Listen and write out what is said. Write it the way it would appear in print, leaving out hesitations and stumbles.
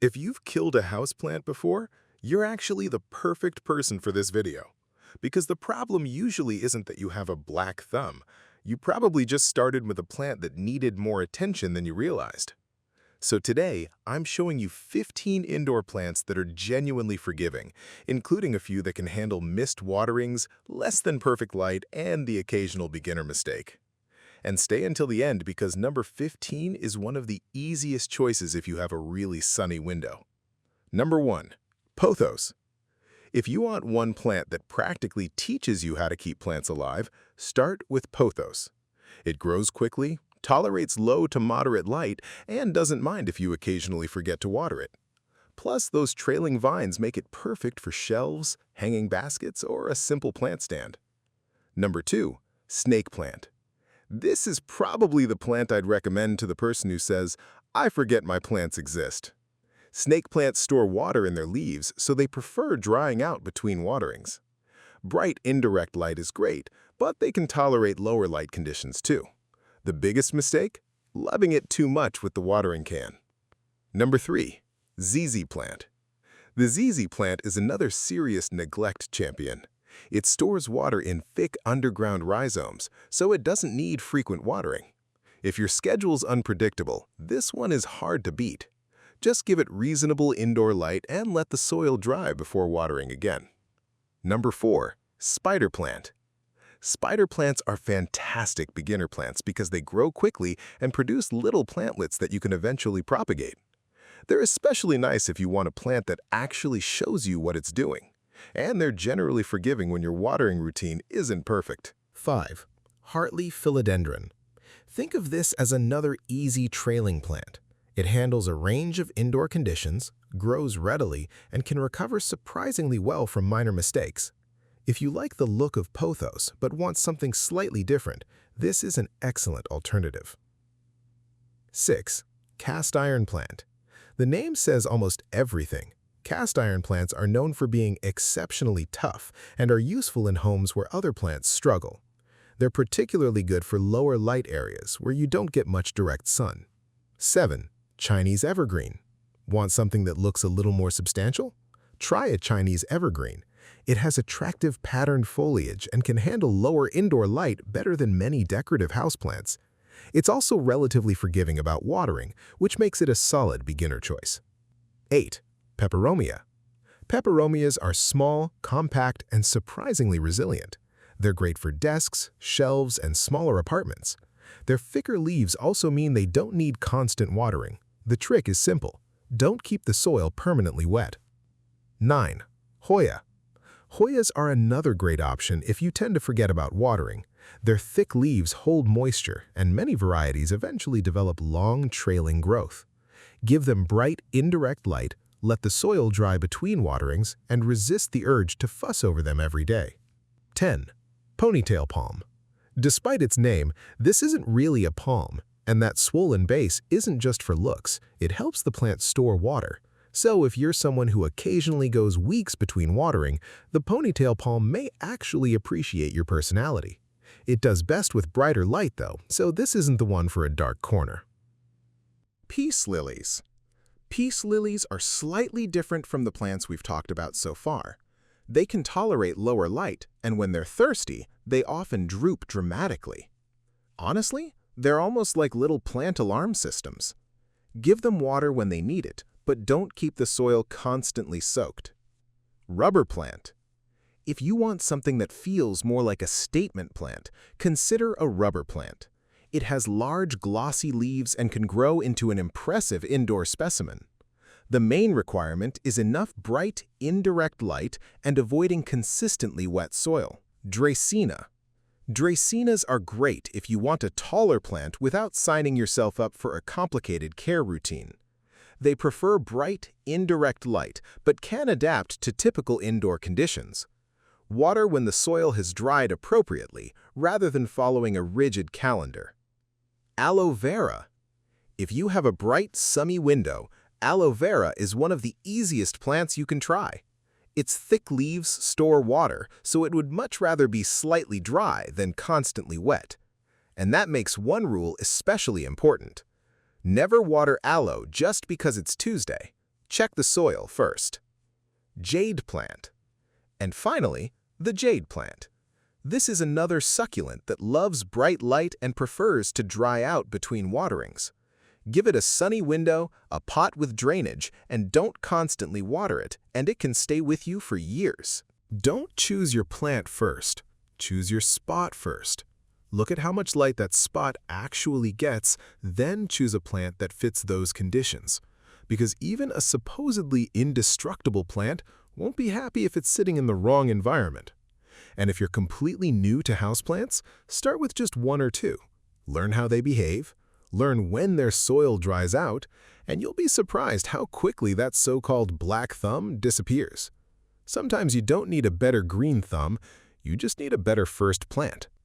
If you've killed a houseplant before, you're actually the perfect person for this video. Because the problem usually isn't that you have a black thumb. You probably just started with a plant that needed more attention than you realized. So today, I'm showing you 15 indoor plants that are genuinely forgiving, including a few that can handle missed waterings, less than perfect light, and the occasional beginner mistake. And stay until the end because number 15 is one of the easiest choices if you have a really sunny window. Number 1. Pothos. If you want one plant that practically teaches you how to keep plants alive, start with pothos. It grows quickly, tolerates low to moderate light, and doesn't mind if you occasionally forget to water it. Plus, those trailing vines make it perfect for shelves, hanging baskets, or a simple plant stand. Number 2. Snake plant. This is probably the plant I'd recommend to the person who says, "I forget my plants exist." Snake plants store water in their leaves, so they prefer drying out between waterings. Bright indirect light is great, but they can tolerate lower light conditions too. The biggest mistake? Loving it too much with the watering can. Number 3. ZZ plant. The ZZ plant is another serious neglect champion. It stores water in thick underground rhizomes, so it doesn't need frequent watering. If your schedule's unpredictable, this one is hard to beat. Just give it reasonable indoor light and let the soil dry before watering again. Number 4. Spider plant. Spider plants are fantastic beginner plants because they grow quickly and produce little plantlets that you can eventually propagate. They're especially nice if you want a plant that actually shows you what it's doing. And they're generally forgiving when your watering routine isn't perfect. 5. Heartleaf philodendron. Think of this as another easy trailing plant. It handles a range of indoor conditions, grows readily, and can recover surprisingly well from minor mistakes. If you like the look of pothos but want something slightly different, this is an excellent alternative. 6. Cast iron plant. The name says almost everything. Cast iron plants are known for being exceptionally tough and are useful in homes where other plants struggle. They're particularly good for lower light areas where you don't get much direct sun. 7. Chinese evergreen. Want something that looks a little more substantial? Try a Chinese evergreen. It has attractive patterned foliage and can handle lower indoor light better than many decorative houseplants. It's also relatively forgiving about watering, which makes it a solid beginner choice. 8. Peperomia. Peperomias are small, compact, and surprisingly resilient. They're great for desks, shelves, and smaller apartments. Their thicker leaves also mean they don't need constant watering. The trick is simple. Don't keep the soil permanently wet. 9. Hoya. Hoyas are another great option if you tend to forget about watering. Their thick leaves hold moisture, and many varieties eventually develop long, trailing growth. Give them bright, indirect light, let the soil dry between waterings, and resist the urge to fuss over them every day. 10. Ponytail palm. Despite its name, this isn't really a palm, and that swollen base isn't just for looks. It helps the plant store water. So if you're someone who occasionally goes weeks between watering, the ponytail palm may actually appreciate your personality. It does best with brighter light though, so this isn't the one for a dark corner. Peace lilies. Peace lilies are slightly different from the plants we've talked about so far. They can tolerate lower light, and when they're thirsty, they often droop dramatically. Honestly, they're almost like little plant alarm systems. Give them water when they need it, but don't keep the soil constantly soaked. Rubber plant. If you want something that feels more like a statement plant, consider a rubber plant. It has large, glossy leaves and can grow into an impressive indoor specimen. The main requirement is enough bright, indirect light and avoiding consistently wet soil. Dracaena. Dracaenas are great if you want a taller plant without signing yourself up for a complicated care routine. They prefer bright, indirect light, but can adapt to typical indoor conditions. Water when the soil has dried appropriately, rather than following a rigid calendar. Aloe vera. If you have a bright, sunny window, aloe vera is one of the easiest plants you can try. Its thick leaves store water, so it would much rather be slightly dry than constantly wet. And that makes one rule especially important. Never water aloe just because it's Tuesday. Check the soil first. Jade plant. And finally, the jade plant. This is another succulent that loves bright light and prefers to dry out between waterings. Give it a sunny window, a pot with drainage, and don't constantly water it, and it can stay with you for years. Don't choose your plant first. Choose your spot first. Look at how much light that spot actually gets, then choose a plant that fits those conditions. Because even a supposedly indestructible plant won't be happy if it's sitting in the wrong environment. And if you're completely new to houseplants, start with just one or two. Learn how they behave, learn when their soil dries out, and you'll be surprised how quickly that so-called black thumb disappears. Sometimes you don't need a better green thumb, you just need a better first plant.